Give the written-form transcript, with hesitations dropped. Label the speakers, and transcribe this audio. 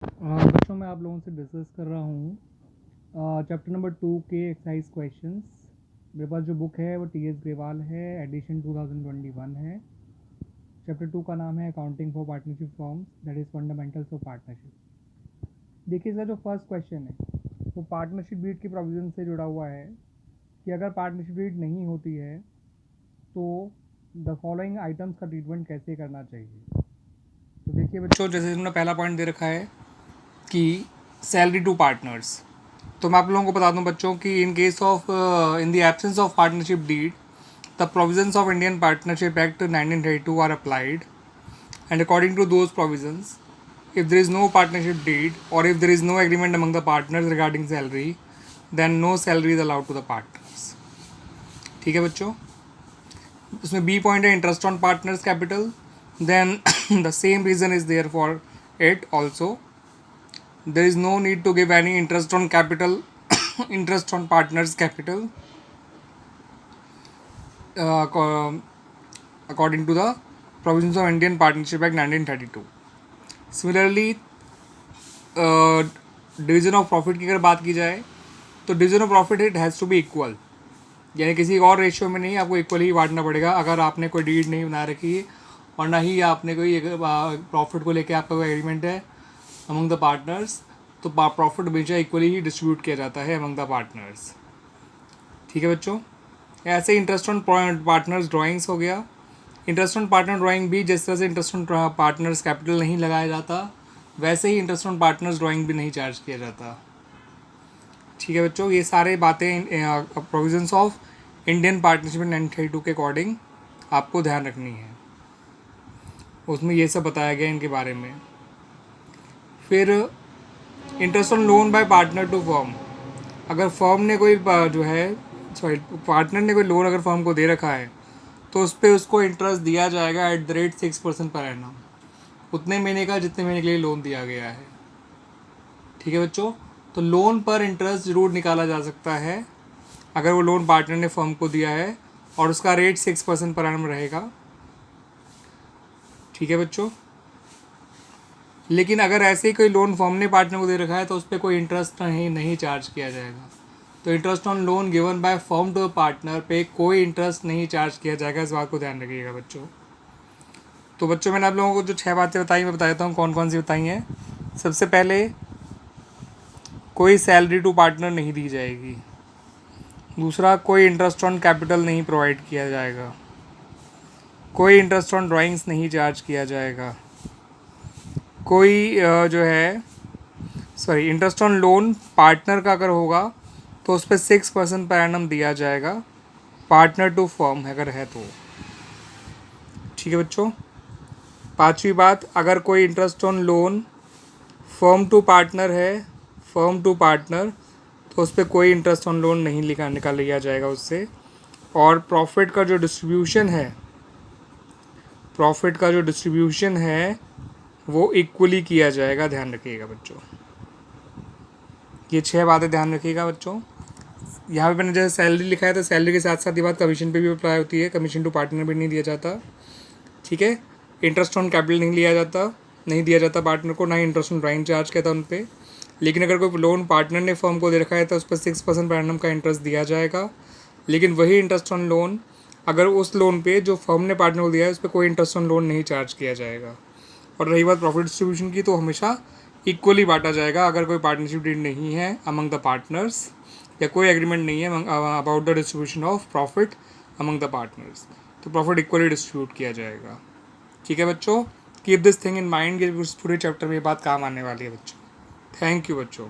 Speaker 1: बच्चों मैं आप लोगों से डिस्कस कर रहा हूँ चैप्टर नंबर 2 के एक्सरसाइज क्वेश्चंस। मेरे पास जो बुक है वो टी एस ग्रेवाल है, एडिशन 2021 है। चैप्टर 2 का नाम है accounting for partnership forms, that is fundamentals of partnership. देखिए इसका जो फर्स्ट क्वेश्चन है वो पार्टनरशिप डीड की प्रोविज़न से जुड़ा हुआ है कि अगर पार्टनरशिप डीड नहीं होती है तो द फॉलोइंग आइटम्स का ट्रीटमेंट कैसे करना चाहिए। तो देखिए बच्चों, जैसे हमने पहला पॉइंट दे रखा है कि सैलरी टू पार्टनर्स। तो मैं आप लोगों को बता दूं बच्चों कि in case of in the absence of partnership deed the provisions of Indian partnership act 1932 are applied and according to those provisions if there is no partnership deed or if there is no agreement among the partners regarding salary then no salary is allowed to the partners। ठीक है बच्चों, उसमें B point है interest on partners capital, then the same reason is there for it also. there is no need to give any interest on capital interest on partners capital according to the provisions of Indian Partnership Act 1932। similarly division of profit की अगर बात की जाए तो division of profit it has to be equal, यानी किसी और ratio में नहीं, आपको इक्वल ही बांटना पड़ेगा। अगर आपने कोई डीड नहीं बना रखी है और ना ही आपने कोई प्रॉफिट को लेकर आपका कोई एग्रीमेंट है अमंग द पार्टनर्स, तो प्रॉफिट हमेशा इक्वली ही डिस्ट्रीब्यूट किया जाता है अमंग द पार्टनर्स। ठीक है बच्चों, ऐसे इंटरेस्ट ऑन पार्टनर्स ड्राइंग्स हो गया। इंटरेस्ट ऑन पार्टनर ड्राइंग भी जिस तरह से इंटरेस्ट ऑन पार्टनर्स कैपिटल नहीं लगाया जाता, वैसे ही इंटरेस्ट ऑन पार्टनर्स ड्राइंग भी नहीं चार्ज किया जाता। ठीक है बच्चों, ये सारे बातें प्रोविजंस ऑफ इंडियन पार्टनरशिप 1932 के अकॉर्डिंग आपको ध्यान रखनी है, उसमें ये सब बताया गया इनके बारे में। फिर interest on loan by partner to firm, अगर फर्म ने कोई जो है पार्टनर ने कोई लोन अगर फर्म को दे रखा है तो उस पर उसको इंटरेस्ट दिया जाएगा at the rate 6% per annum, उतने महीने का जितने महीने के लिए लोन दिया गया है। ठीक है बच्चों, तो लोन पर इंटरेस्ट ज़रूर निकाला जा सकता है अगर वो लोन पार्टनर ने फर्म को दिया है और उसका रेट 6% पर एनम रहेगा। ठीक है बच्चों, लेकिन अगर ऐसे ही कोई लोन फर्म ने पार्टनर को दे रखा है तो उस पर कोई इंटरेस्ट नहीं चार्ज किया जाएगा। तो interest on loan given by firm to partner पे कोई इंटरेस्ट नहीं चार्ज किया जाएगा, इस बात को ध्यान रखिएगा बच्चों। तो बच्चों मैंने आप लोगों को जो 6 बातें बताई मैं बता देता हूँ कौन कौन सी बताई हैं। सबसे पहले कोई सैलरी टू पार्टनर नहीं दी जाएगी। दूसरा, कोई इंटरेस्ट ऑन कैपिटल नहीं प्रोवाइड किया जाएगा। कोई इंटरेस्ट ऑन ड्राइंग्स नहीं चार्ज किया जाएगा। कोई जो है इंटरेस्ट ऑन लोन पार्टनर का अगर होगा तो उस पर 6% पर एनम दिया जाएगा, पार्टनर टू फर्म अगर है तो। ठीक है बच्चों, पांचवी बात, अगर कोई interest on loan firm to partner है, फर्म टू पार्टनर, तो उस पर कोई इंटरेस्ट ऑन लोन नहीं निकाल लिया जाएगा उससे। और प्रॉफिट का जो डिस्ट्रीब्यूशन है वो इक्वली किया जाएगा, ध्यान रखिएगा बच्चों। ये 6 बातें ध्यान रखिएगा बच्चों। यहाँ पे मैंने जैसे सैलरी लिखा है तो सैलरी के साथ साथ ये बात कमीशन पे भी अप्लाई होती है, कमीशन टू पार्टनर भी नहीं दिया जाता। ठीक है, इंटरेस्ट ऑन कैपिटल नहीं दिया जाता पार्टनर को, ना ही इंटरेस्ट ऑन ड्राइंग चार्ज कहता उन पर। लेकिन अगर कोई लोन पार्टनर ने फर्म को दे रखा है तो उस पर 6% पर एनम का इंटरेस्ट दिया जाएगा। लेकिन वही इंटरेस्ट ऑन लोन अगर उस लोन पे जो फर्म ने पार्टनर को दिया है उस पर कोई इंटरेस्ट ऑन लोन नहीं चार्ज किया जाएगा। और रही बात प्रॉफिट डिस्ट्रीब्यूशन की, तो हमेशा इक्वली बांटा जाएगा अगर कोई पार्टनरशिप डीड नहीं है अमंग द पार्टनर्स या कोई एग्रीमेंट नहीं है about the distribution of profit among the partners, तो प्रॉफिट इक्वली डिस्ट्रीब्यूट किया जाएगा। ठीक है बच्चों, keep this thing in mind कि पूरे चैप्टर में ये बात काम आने वाली है बच्चों। थैंक यू बच्चों।